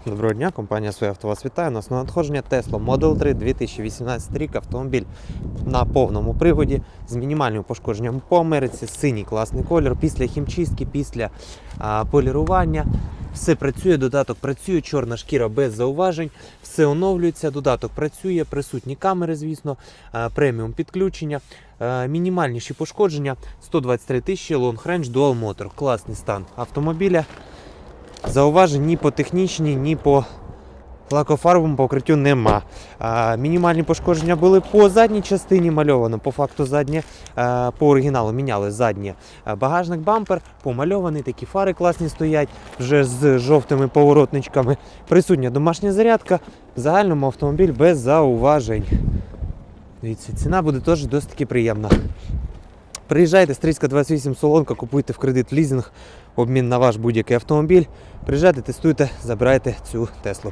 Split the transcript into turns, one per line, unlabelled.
Доброго дня, компанія «Своє авто» вас вітає. У нас на надходження Tesla Model 3 2018 рік. Автомобіль на повному приводі з мінімальним пошкодженням по Америці, синій класний колір, після хімчистки, після полірування. Все працює, додаток працює, чорна шкіра без зауважень, все оновлюється, додаток працює, присутні камери, звісно, преміум підключення, мінімальніші пошкодження, 123 тисячі, Long Range Dual Motor, класний стан автомобіля. Зауважень ні по технічній, ні по лакофарбовому покриттю нема. Мінімальні пошкодження були по задній частині мальовано, по факту заднє, по оригіналу міняли заднє. Багажник, бампер помальований, такі фари класні стоять, вже з жовтими поворотничками. Присутня домашня зарядка, в загальному автомобіль без зауважень. Дивіться, ціна буде теж досить таки приємна. Приїжджайте, Стрийська 28, Солонка, купуйте в кредит, в лізинг, обмін на ваш будь-який автомобіль. Приїжджайте, тестуйте, забирайте цю Теслу.